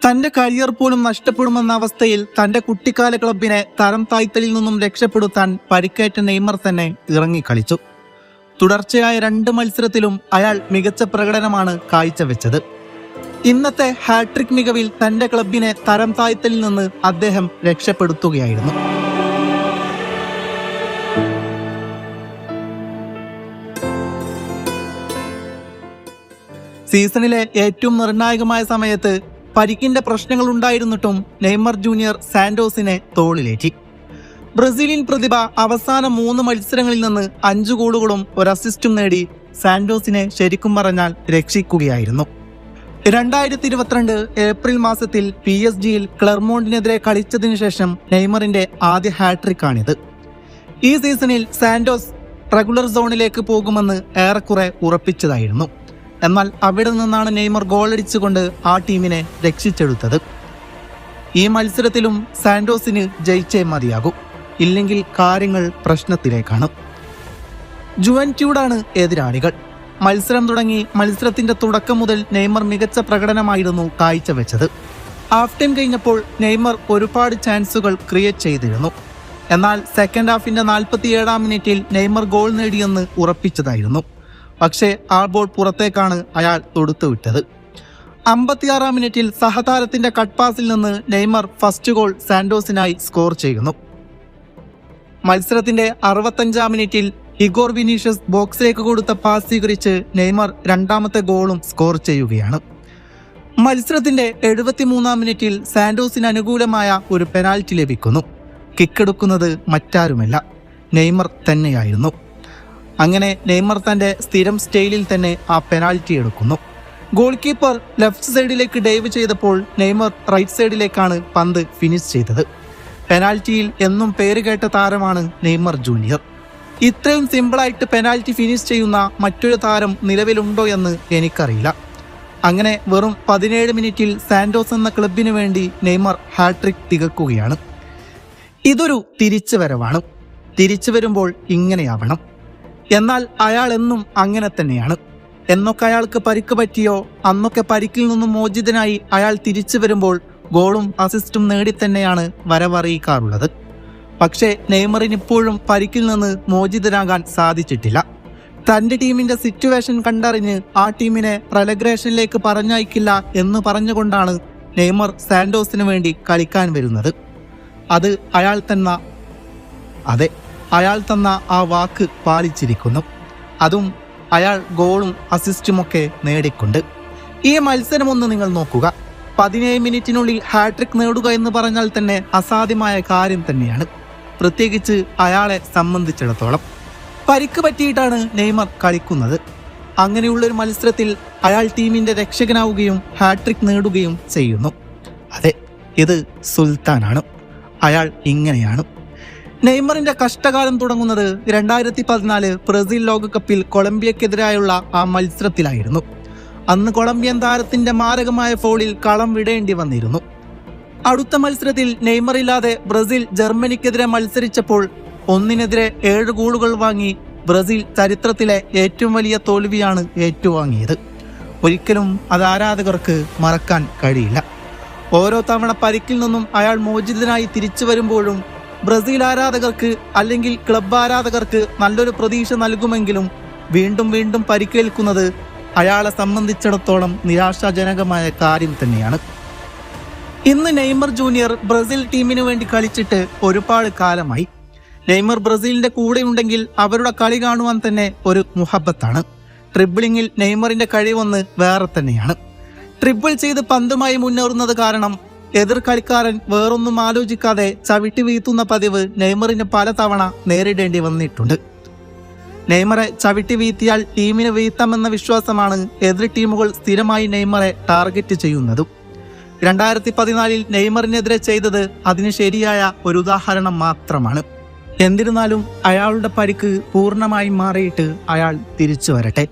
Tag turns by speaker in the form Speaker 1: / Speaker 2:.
Speaker 1: തന്റെ കരിയർ പോലും നഷ്ടപ്പെടുമെന്ന അവസ്ഥയിൽ തന്റെ കുട്ടിക്കാല ക്ലബിനെ തരം താഴ്ത്തലിൽ നിന്നും രക്ഷപ്പെടുത്താൻ പരിക്കേറ്റ നെയ്മർ തന്നെ ഇറങ്ങിക്കളിച്ചു. തുടർച്ചയായ 2 മത്സരത്തിലും അയാൾ മികച്ച പ്രകടനമാണ് കാഴ്ചവെച്ചത്. ഇന്നത്തെ ഹാട്രിക് മികവിൽ തന്റെ ക്ലബിനെ തരം താഴ്ത്തലിൽ നിന്ന് അദ്ദേഹം രക്ഷപ്പെടുത്തുകയായിരുന്നു. സീസണിലെ ഏറ്റവും നിർണായകമായ സമയത്ത് പരിക്കിന്റെ പ്രശ്നങ്ങൾ ഉണ്ടായിരുന്നിട്ടും നെയ്മർ ജൂനിയർ സാന്റോസിനെ തോളിലേറ്റി. ബ്രസീലിയൻ പ്രതിഭ അവസാന 3 മത്സരങ്ങളിൽ നിന്ന് 5 ഗോളുകളും 1 അസിസ്റ്റും നേടി സാന്റോസിനെ ശരിക്കും പറഞ്ഞാൽ രക്ഷിക്കുകയായിരുന്നു. 2022 ഏപ്രിൽ മാസത്തിൽ PSG-യിൽ ക്ലെർമോണ്ടിനെതിരെ കളിച്ചതിനു ശേഷം നെയ്മറിന്റെ ആദ്യ ഹാട്രിക്കാണിത്. ഈ സീസണിൽ സാന്റോസ് റെഗുലർ സോണിലേക്ക് പോകുമെന്ന് ഏറെക്കുറെ ഉറപ്പിച്ചതായിരുന്നു. എന്നാൽ അവിടെ നിന്നാണ് നെയ്മർ ഗോളടിച്ചുകൊണ്ട് ആ ടീമിനെ രക്ഷിച്ചെടുത്തത്. ഈ മത്സരത്തിലും സാന്റോസിന് ജയിച്ചേ മതിയാകും, ഇല്ലെങ്കിൽ കാര്യങ്ങൾ പ്രശ്നത്തിലേക്കാണ്. ജുവന്റ്യൂഡാണ് എതിരാളികൾ. മത്സരം തുടങ്ങി മത്സരത്തിന്റെ തുടക്കം മുതൽ നെയ്മർ മികച്ച പ്രകടനമായിരുന്നു കാഴ്ചവെച്ചത്. ഹാഫ് ടൈം കഴിഞ്ഞപ്പോൾ നെയ്മർ ഒരുപാട് ചാൻസുകൾ ക്രിയേറ്റ് ചെയ്തിരുന്നു. എന്നാൽ സെക്കൻഡ് ഹാഫിന്റെ 47-ാം മിനിറ്റിൽ നെയ്മർ ഗോൾ നേടിയെന്ന് ഉറപ്പിച്ചതായിരുന്നു. പക്ഷേ ആ ബോൾ പുറത്തേക്കാണ് അയാൾ തൊടുത്തുവിട്ടത്. 56-ാം മിനിറ്റിൽ സഹതാരത്തിന്റെ കട്ട് പാസിൽ നിന്ന് നെയ്മർ ഫസ്റ്റ് ഗോൾ സാന്റോസിനായി സ്കോർ ചെയ്യുന്നു. മത്സരത്തിന്റെ 65-ാം മിനിറ്റിൽ ഇഗോർ വിനീഷ്യസ് ബോക്സിലേക്ക് കൊടുത്ത പാസ് സ്വീകരിച്ച് നെയ്മർ 2ാമത്തെ ഗോളും സ്കോർ ചെയ്യുകയാണ്. മത്സരത്തിന്റെ 73-ാം മിനിറ്റിൽ സാന്റോസിന് അനുകൂലമായ ഒരു പെനാൽറ്റി ലഭിക്കുന്നു. കിക്കെടുക്കുന്നത് മറ്റാരുമല്ല, നെയ്മർ തന്നെയായിരുന്നു. അങ്ങനെ നെയ്മർ തന്റെ സ്ഥിരം സ്റ്റൈലിൽ തന്നെ ആ പെനാൽറ്റി എടുക്കുന്നു. ഗോൾ കീപ്പർ ലെഫ്റ്റ് സൈഡിലേക്ക് ഡൈവ് ചെയ്തപ്പോൾ നെയ്മർ റൈറ്റ് സൈഡിലേക്കാണ് പന്ത് ഫിനിഷ് ചെയ്തത്. പെനാൽറ്റിയിൽ എന്നും പേരുകേട്ട താരമാണ് നെയ്മർ ജൂനിയർ. ഇത്രയും സിമ്പിളായിട്ട് പെനാൽറ്റി ഫിനിഷ് ചെയ്യുന്ന മറ്റൊരു താരം നിലവിലുണ്ടോ എന്ന് എനിക്കറിയില്ല. അങ്ങനെ വെറും 17 മിനിറ്റിൽ സാന്റോസ് എന്ന ക്ലബിന് വേണ്ടി നെയ്മർ ഹാട്രിക് തികക്കുകയാണ്. ഇതൊരു തിരിച്ചുവരവാണ്. തിരിച്ചു വരുമ്പോൾ ഇങ്ങനെയാവണം. എന്നാൽ അയാൾ എന്നും അങ്ങനെ തന്നെയാണ്. എന്നൊക്കെ അയാൾക്ക് പരിക്ക് പറ്റിയോ അന്നൊക്കെ പരിക്കിൽ നിന്നും മോചിതനായി അയാൾ തിരിച്ചു വരുമ്പോൾ ഗോളും അസിസ്റ്റും നേടി തന്നെയാണ് വരവറിയിക്കാറുള്ളത്. പക്ഷേ നെയ്മറിന് ഇപ്പോഴും പരിക്കിൽ നിന്ന് മോചിതനാകാൻ സാധിച്ചിട്ടില്ല. തന്റെ ടീമിന്റെ സിറ്റുവേഷൻ കണ്ടറിഞ്ഞ് ആ ടീമിനെ റെലഗ്രേഷനിലേക്ക് പറഞ്ഞയക്കില്ല എന്ന് പറഞ്ഞുകൊണ്ടാണ് നെയ്മർ സാന്റോസിന് വേണ്ടി കളിക്കാൻ വരുന്നത്. അത് അയാൾ തന്ന ആ വാക്ക് പാലിച്ചിരിക്കുന്നു. അതും അയാൾ ഗോളും അസിസ്റ്റുമൊക്കെ നേടിക്കൊണ്ട്. ഈ മത്സരം ഒന്ന് നിങ്ങൾ നോക്കുക. 17 മിനിറ്റിനുള്ളിൽ ഹാട്രിക് നേടുക എന്ന് പറഞ്ഞാൽ തന്നെ അസാധ്യമായ കാര്യം തന്നെയാണ്, പ്രത്യേകിച്ച് അയാളെ സംബന്ധിച്ചിടത്തോളം. പരിക്ക് പറ്റിയിട്ടാണ് നെയ്മർ കളിക്കുന്നത്. അങ്ങനെയുള്ളൊരു മത്സരത്തിൽ അയാൾ ടീമിന്റെ രക്ഷകനാവുകയും ഹാട്രിക് നേടുകയും ചെയ്യുന്നു. അതെ, ഇത് സുൽത്താനാണ്. അയാൾ ഇങ്ങനെയാണ്. നെയ്മറിന്റെ കഷ്ടകാലം തുടങ്ങുന്നത് 2014 ബ്രസീൽ ലോകകപ്പിൽ കൊളംബിയക്കെതിരായുള്ള ആ മത്സരത്തിലായിരുന്നു. അന്ന് കൊളംബിയൻ താരത്തിന്റെ മാരകമായ ഫൗളിൽ കളം വിടേണ്ടി വന്നിരുന്നു. അടുത്ത മത്സരത്തിൽ നെയ്മർ ഇല്ലാതെ ബ്രസീൽ ജർമ്മനിക്കെതിരെ മത്സരിച്ചപ്പോൾ 1-നെതിരെ 7 ഗോളുകൾ വാങ്ങി ബ്രസീൽ ചരിത്രത്തിലെ ഏറ്റവും വലിയ തോൽവിയാണ് ഏറ്റുവാങ്ങിയത്. ഒരിക്കലും അത് ആരാധകർക്ക് മറക്കാൻ കഴിയില്ല. ഓരോ തവണ പരിക്കിൽ നിന്നും അയാൾ മോചിതനായി തിരിച്ചു വരുമ്പോഴും ബ്രസീൽ ആരാധകർക്ക് അല്ലെങ്കിൽ ക്ലബ് ആരാധകർക്ക് നല്ലൊരു പ്രതീക്ഷ നൽകുമെങ്കിലും വീണ്ടും വീണ്ടും പരിക്കേൽക്കുന്നത് അയാളെ സംബന്ധിച്ചിടത്തോളം നിരാശാജനകമായ കാര്യം തന്നെയാണ്. ഇന്ന് നെയ്മർ ജൂനിയർ ബ്രസീൽ ടീമിന് വേണ്ടി കളിച്ചിട്ട് ഒരുപാട് കാലമായി. നെയ്മർ ബ്രസീലിന്റെ കൂടെയുണ്ടെങ്കിൽ അവരുടെ കളി കാണുവാൻ തന്നെ ഒരു മുഹബത്താണ്. ട്രിബിളിങ്ങിൽ നെയ്മറിന്റെ കഴിവൊന്ന് വേറെ തന്നെയാണ്. ട്രിബിൾ ചെയ്ത് പന്തുമായി മുന്നേറുന്നത് കാരണം എതിർ കളിക്കാരൻ വേറൊന്നും ആലോചിക്കാതെ ചവിട്ടി വീഴ്ത്തുന്ന പതിവ് നെയ്മറിന് പലതവണ നേരിടേണ്ടി വന്നിട്ടുണ്ട്. നെയ്മറെ ചവിട്ടി വീഴ്ത്തിയാൽ ടീമിന് വീഴ്ത്താമെന്ന വിശ്വാസമാണ് എതിർ ടീമുകൾ സ്ഥിരമായി നെയ്മറെ ടാർഗറ്റ് ചെയ്യുന്നതും. 2014 നെയ്മറിനെതിരെ ചെയ്തത് അതിന് ശരിയായ ഒരു ഉദാഹരണം മാത്രമാണ്. എന്നിരുന്നാലും അയാളുടെ പരിക്ക് പൂർണ്ണമായി മാറിയിട്ട് അയാൾ തിരിച്ചു വരട്ടെ.